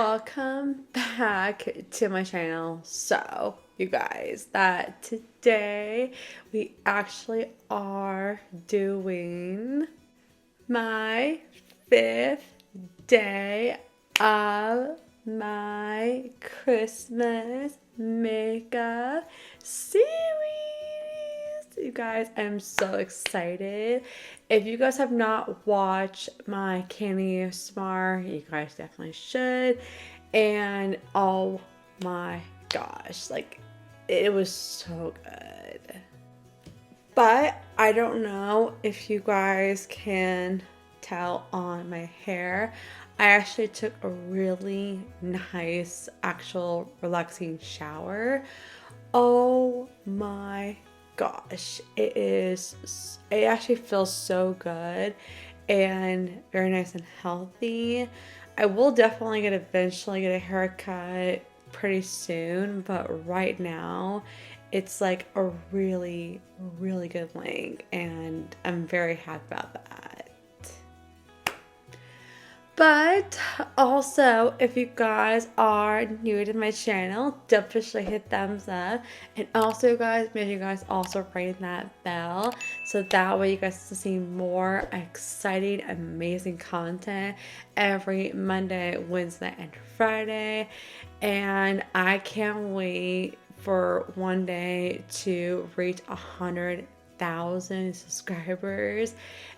Welcome back to my channel. So, you guys, that today we actually are doing my 5th day of my Christmas makeup series. You guys, I'm so excited. If you guys have not watched my Candy Smar, you guys definitely should. And oh my gosh, like it was so good. But I don't know if you guys can tell on my hair. I actually took a really nice, actual relaxing shower. Oh my gosh, it actually feels so good and very nice and healthy. I will definitely eventually get a haircut pretty soon, but right now it's like a really, really good length, and I'm very happy about that. But also, if you guys are new to my channel, definitely hit thumbs up. And also, guys, make sure you guys also ring that bell, so that way you guys can see more exciting, amazing content every Monday, Wednesday, and Friday. And I can't wait for one day to reach 100,000 subscribers,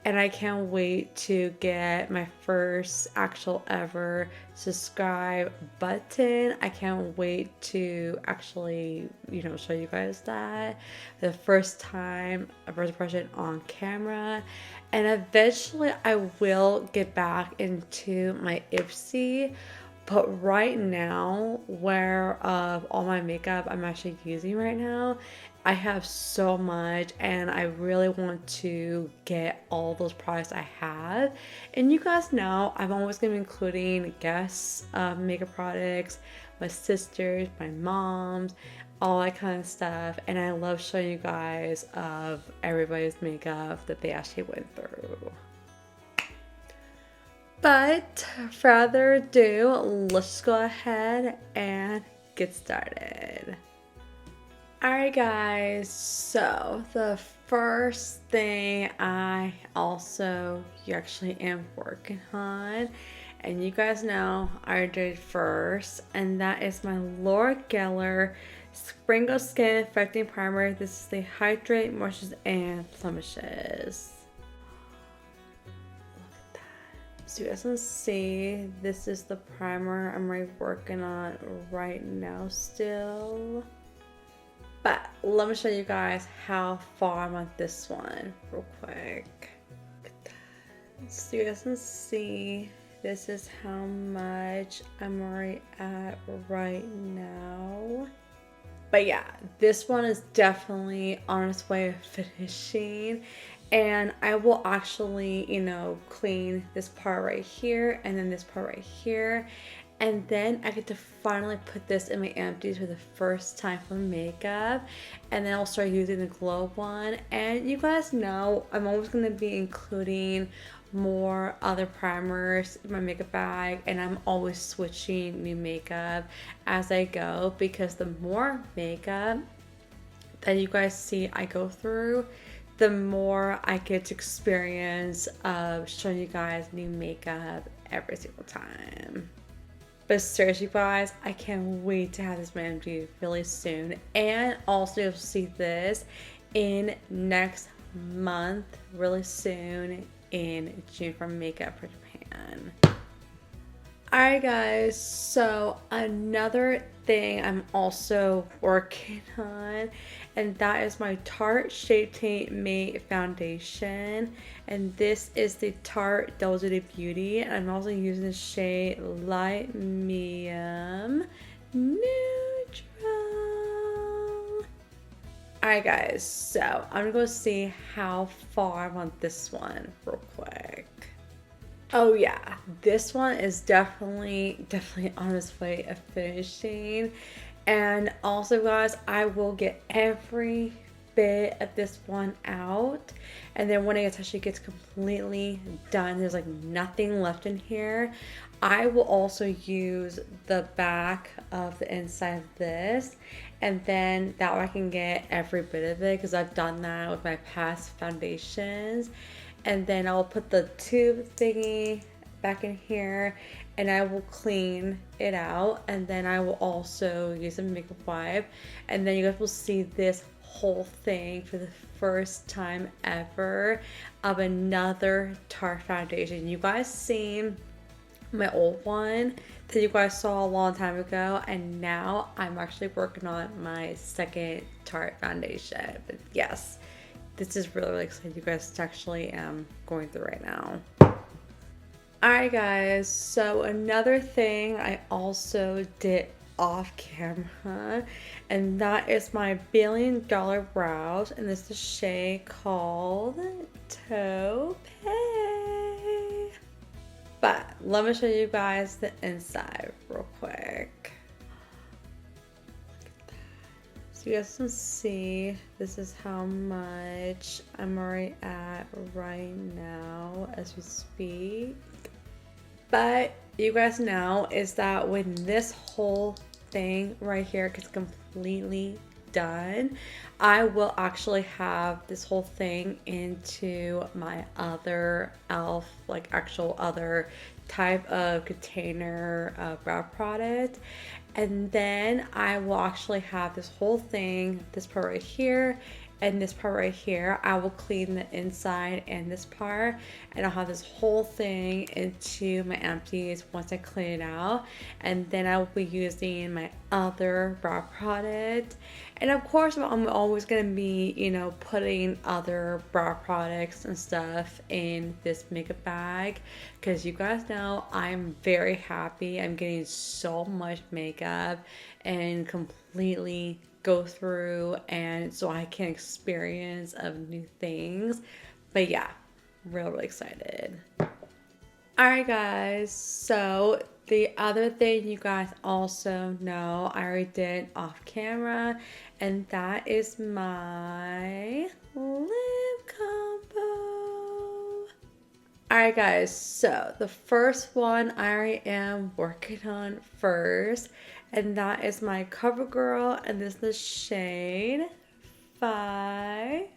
and I can't wait to get my first actual ever subscribe button. I can't wait to actually, show you guys that the first time, a first impression on camera. And eventually I will get back into my Ipsy. But right now, where of all my makeup I'm actually using right now, I have so much, and I really want to get all those products I have. And you guys know I'm always going to be including guests makeup products, my sisters, my moms, all that kind of stuff. And I love showing you guys of everybody's makeup that they actually went through. But further ado, let's go ahead and get started. Alright guys, so the first thing you actually am working on, and you guys know I did first, and that is my Laura Geller Sprinkle Skin Affecting Primer. This is the Hydrate, Moisturize, and Blemishes. So you guys can see, this is the primer I'm already working on right now still. But let me show you guys how far I'm on this one real quick. So you guys can see, this is how much I'm already at right now. But yeah, this one is definitely on its way of finishing. And I will actually, clean this part right here and then this part right here. And then I get to finally put this in my empties for the first time for makeup. And then I'll start using the glow one. And you guys know I'm always going to be including more other primers in my makeup bag, and I'm always switching new makeup as I go, because the more makeup that you guys see I go through, the more I get to experience of showing you guys new makeup every single time. But seriously guys, I can't wait to have this brand new really soon. And also you'll see this in next month, really soon, in June, for Makeup for Japan. Alright guys, so another thing I'm also working on, and that is my Tarte Shape Tape Matte Foundation. And this is the Tarte Double Duty Beauty, and I'm also using the shade Light Medium Neutral. Alright guys, so I'm gonna go see how far I'm on this one real quick. Oh yeah, this one is definitely on its way of finishing. And also guys, I will get every bit of this one out, and then when it actually gets completely done, there's like nothing left in here, I will also use the back of the inside of this, and then that way I can get every bit of it because I've done that with my past foundations. And then I'll put the tube thingy back in here and I will clean it out, and then I will also use a makeup wipe, and then you guys will see this whole thing for the first time ever of another Tarte foundation. You guys seen my old one that you guys saw a long time ago, and now I'm actually working on my second Tarte foundation. But yes, this is really exciting, you guys. It's actually going through right now. Alright guys, so another thing I also did off camera, and that is my $1 billion brows, and this is a shade called Taupe. But let me show you guys the inside real quick. So you guys can see this is how much I'm already at right now as we speak. But you guys know is that when this whole thing right here gets completely done, I will actually have this whole thing into my other e.l.f. like actual other type of container brow product, and then I will actually have this whole thing, this part right here and this part right here. I will clean the inside and this part, and I'll have this whole thing into my empties once I clean it out, and then I will be using my other brow product. And of course I'm always going to be, you know, putting other brow products and stuff in this makeup bag, because you guys know I'm very happy. I'm getting so much makeup and completely go through, and so I can experience of new things. But yeah, really excited. Alright guys, so the other thing you guys also know I already did off camera, and that is my lip combo. Alright guys, so the first one I already am working on first, and that is my CoverGirl, and this is the shade 540.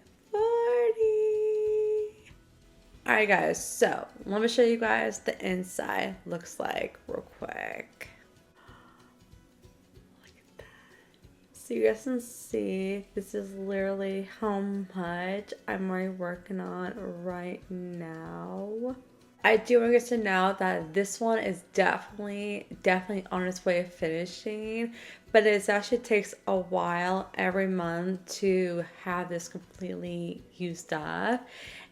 Alright guys, so let me show you guys the inside looks like real quick. Look at that. So you guys can see this is literally how much I'm already working on right now. I do want you guys to know that this one is definitely on its way of finishing, but it actually takes a while every month to have this completely used up.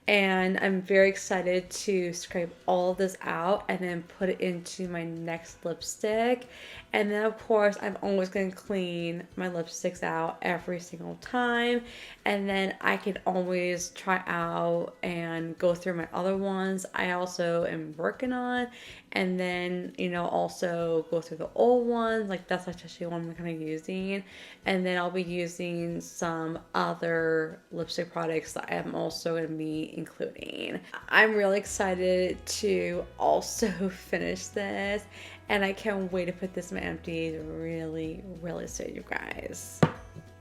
And I'm very excited to scrape all of this out and then put it into my next lipstick. And then of course I'm always going to clean my lipsticks out every single time, and then I can always try out and go through my other ones I also am working on, and then, you know, also go through the old ones. Like that's actually one I'm kind of using, and then I'll be using some other lipstick products that I'm also going to be including. I'm really excited to also finish this, and I can't wait to put this in my empties really soon, you guys.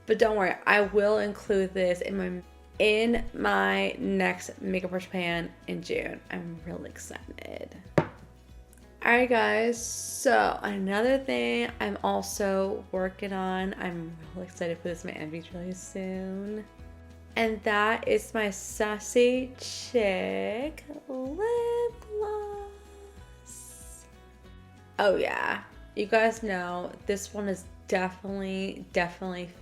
But don't worry, I will include this in my next makeup brush pan in June. I'm really excited. Alright guys, so another thing I'm also working on, I'm really excited to put this in my empties really soon, and that is my Sassy Chick lip gloss. Oh yeah, you guys know this one is definitely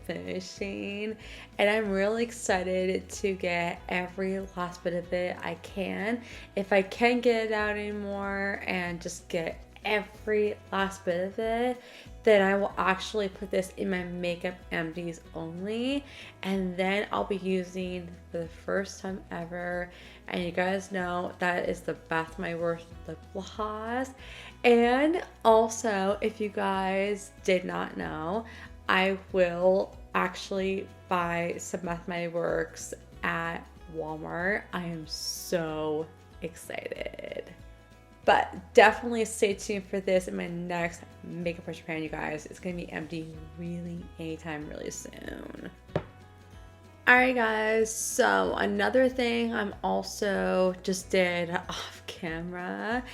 finishing, and I'm really excited to get every last bit of it I can. If I can get it out anymore and just get every last bit of it, then I will actually put this in my makeup empties only, and then I'll be using for the first time ever, and you guys know that is the Bath My Worth lip gloss. And also, if you guys did not know, I will actually buy some Mathematic Works at Walmart. I am so excited. But definitely stay tuned for this in my next makeup brush pan, you guys. It's gonna be empty really anytime really soon. Alright guys, so another thing I'm also just did off camera,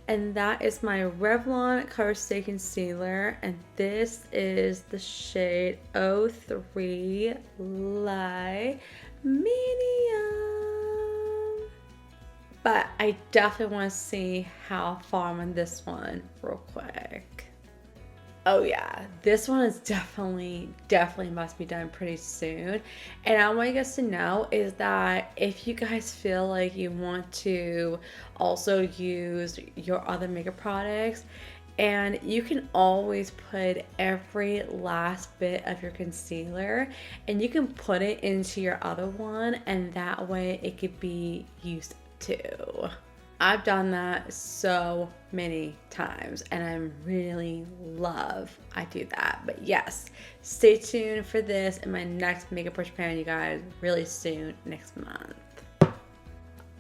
and that is my Revlon Cover Stay Concealer, and this is the shade 03 Light Medium. But I definitely want to see how far I'm on this one real quick. Oh yeah, this one is definitely must be done pretty soon. And I want you guys to know is that if you guys feel like you want to also use your other makeup products, and you can always put every last bit of your concealer and you can put it into your other one, and that way it could be used too. I've done that so many times and I really love I do that. But yes, stay tuned for this in my next makeup brush pan, you guys, really soon next month.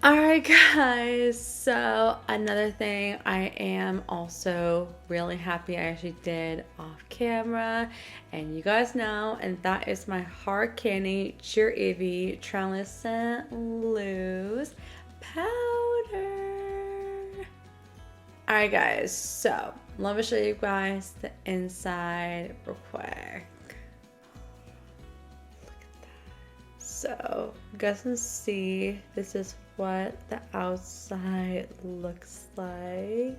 Alright guys, so another thing I am also really happy I actually did off camera, and you guys know, and that is my Hard Candy Cheer Evie Translucent Loose Powder. Alright guys, so let me show you guys the inside real quick. Look at that. So you guys can see this is what the outside looks like.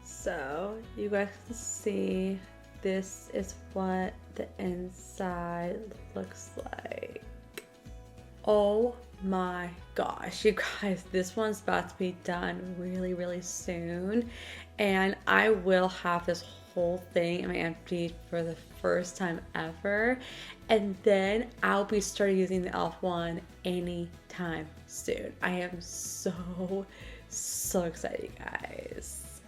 So you guys can see this is what the inside looks like. Oh my gosh, you guys, this one's about to be done really soon, and I will have this whole thing in my empty for the first time ever, and then I'll be starting using the e.l.f. one anytime soon. I am so excited, guys.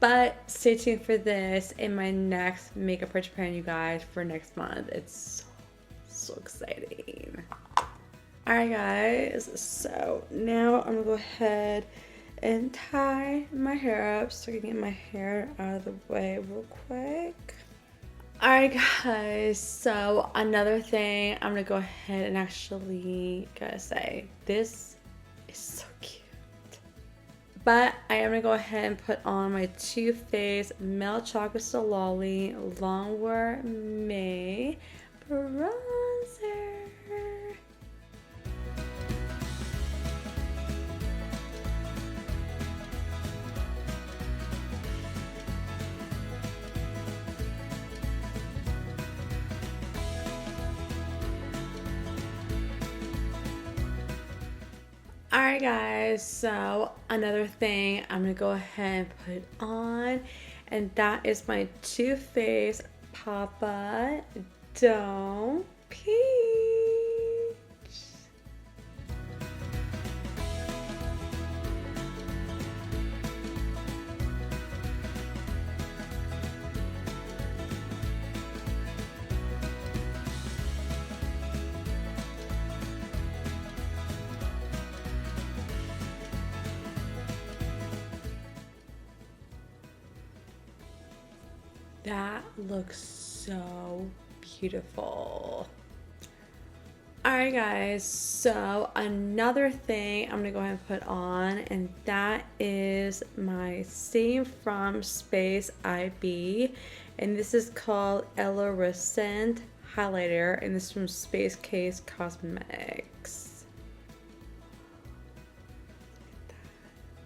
But stay tuned for this in my next makeup brush pan, you guys, for next month. It's so exciting. Alright guys, so now I'm gonna go ahead and tie my hair up so I can get my hair out of the way real quick. Alright guys, so another thing I'm gonna go ahead and actually gotta say, this is so cute. But I am gonna go ahead and put on my Too Faced Milk Chocolate Solali Longwear May bronzer. Alright guys, so another thing I'm going to go ahead and put on, and that is my Too Faced Papa Don't Peach. That looks so beautiful. Alright guys, so another thing I'm going to go ahead and put on, and that is my Steam from Space IB, and this is called Eloricent Highlighter, and this is from Space Case Cosmetics.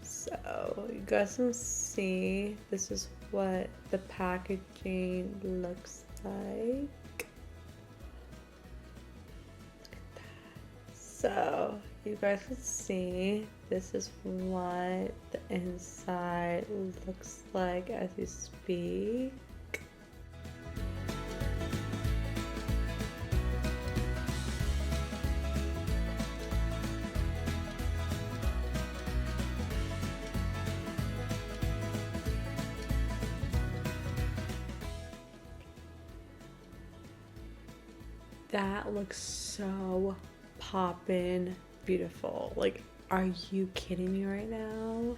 So you guys can see this is what the packaging looks like. Look at that. So you guys can see this is what the inside looks like as you speak. That looks so poppin' beautiful. Like, are you kidding me right now?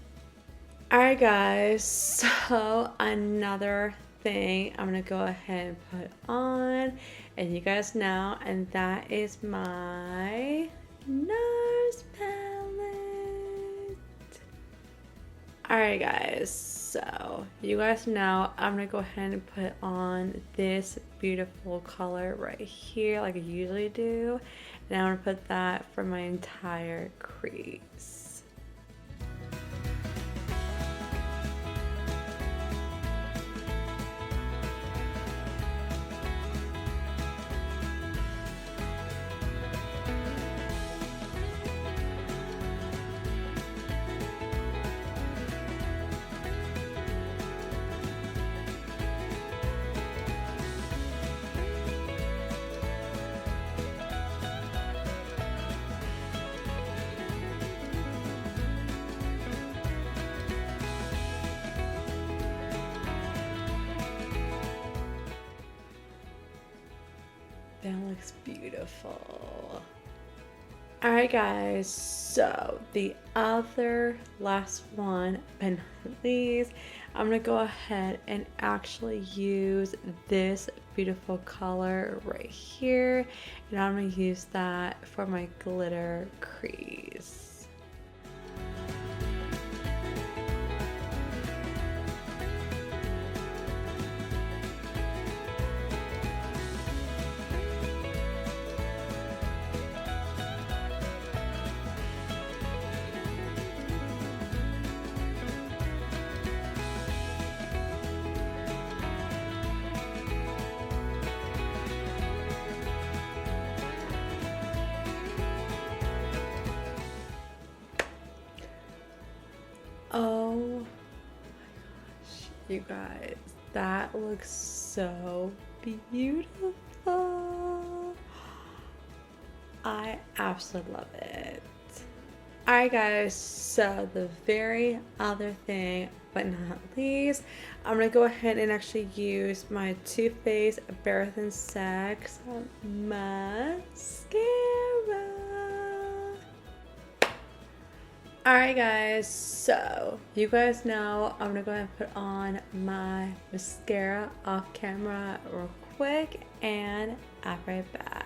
Alright guys, so another thing I'm gonna go ahead and put on, and you guys know, and that is my NARS palette. Alright guys, so you guys know I'm gonna go ahead and put on this beautiful color right here like I usually do, and I'm gonna put that for my entire crease. That looks beautiful. Alright guys, so the other last one, but not least, I'm going to go ahead and actually use this beautiful color right here, and I'm going to use that for my glitter crease. Oh my gosh, you guys, that looks so beautiful. I absolutely love it. Alright guys, so the very other thing, but not least, I'm going to go ahead and actually use my Too Faced Better Than Sex mascara. Alright guys, so you guys know I'm gonna go ahead and put on my mascara off camera real quick, and I'll be right back.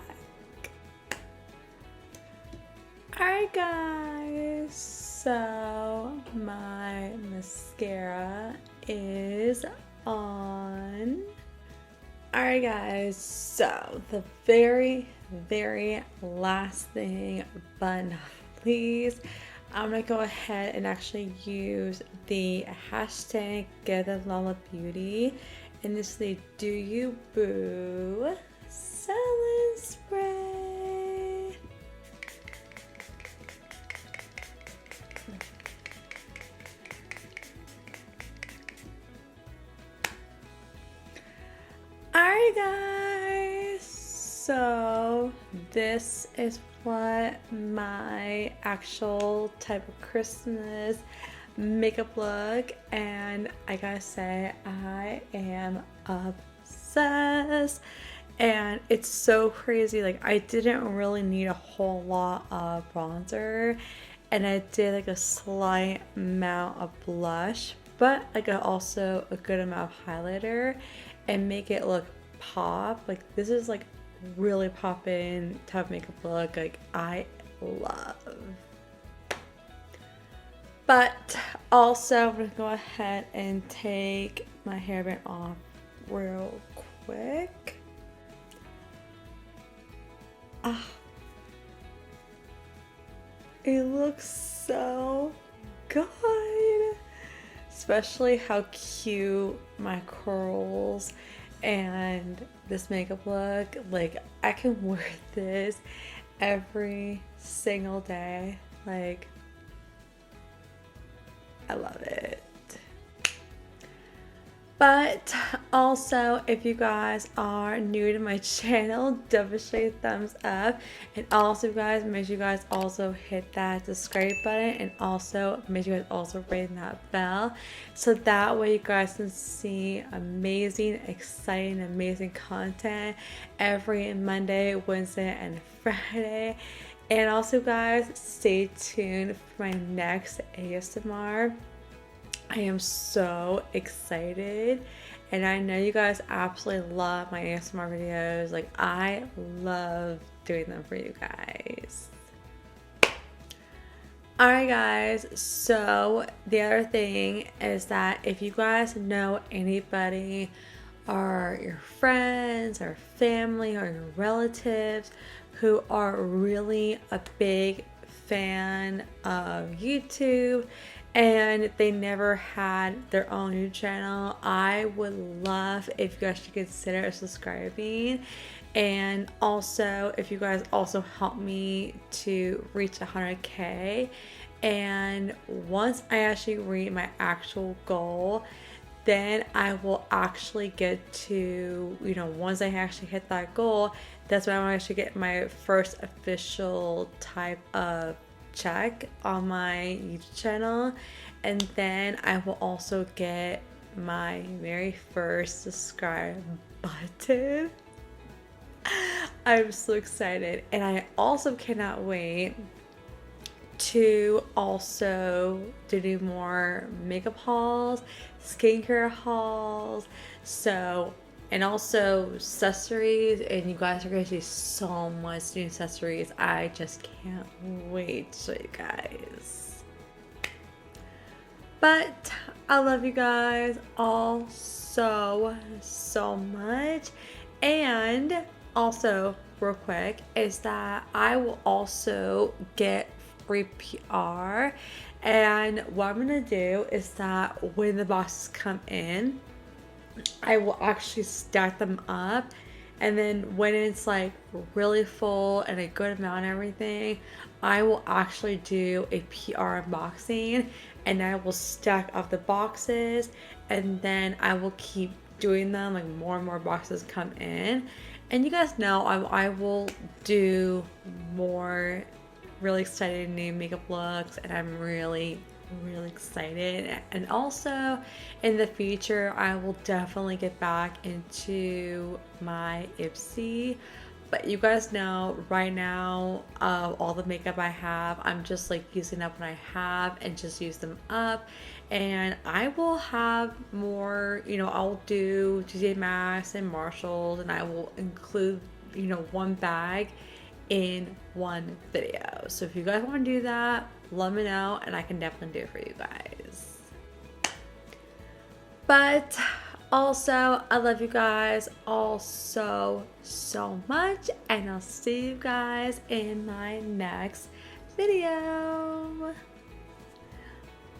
Alright guys, so my mascara is on. Alright guys, so the very last thing, but not least, I'm gonna go ahead and actually use the hashtag Get the Lala Beauty, and this is the Do You Boo Selling Spray. Alright guys, so this is what my actual type of Christmas makeup look, and I gotta say I am obsessed, and it's so crazy. Like, I didn't really need a whole lot of bronzer, and I did like a slight amount of blush, but like also a good amount of highlighter, and make it look pop. Like, this is like really poppin' type of makeup look, like I love. But also I'm gonna go ahead and take my hairband off real quick. It looks so good, especially how cute my curls and this makeup look. Like, I can wear this every single day. Like, I love it. But also, if you guys are new to my channel, double show a thumbs up. And also, guys, make sure you guys also hit that subscribe button. And also, make sure you guys also ring that bell. So that way you guys can see amazing, exciting, amazing content every Monday, Wednesday, and Friday. And also, guys, stay tuned for my next ASMR. I am so excited, and I know you guys absolutely love my ASMR videos. Like, I love doing them for you guys. Alright guys, so the other thing is that if you guys know anybody, or your friends or family or your relatives who are really a big fan of YouTube and they never had their own YouTube channel, I would love if you guys should consider subscribing. And also, if you guys also help me to reach 100K, and once I actually reach my actual goal, then I will actually get to, once I actually hit that goal, that's when I will actually get my first official type of check on my YouTube channel. And then I will also get my very first subscribe button. I'm so excited, and I also cannot wait to also do more makeup hauls, skincare hauls, and also accessories. And you guys are going to see so much new accessories. I just can't wait to show you guys. But I love you guys all so much. And also, real quick, is that I will also get free PR. And what I'm gonna do is that when the boxes come in, I will actually stack them up, and then when it's like really full and a good amount and everything, I will actually do a PR unboxing, and I will stack up the boxes, and then I will keep doing them, like more and more boxes come in. And you guys know I will do more really exciting new makeup looks, and I'm really excited. And also in the future, I will definitely get back into my Ipsy. But you guys know right now, all the makeup I have, I'm just like using up what I have and just use them up. And I will have more, I'll do TJ Maxx and Marshalls, and I will include, one bag in one video. So if you guys want to do that, let me know, and I can definitely do it for you guys. But also, I love you guys all so much, and I'll see you guys in my next video.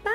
Bye.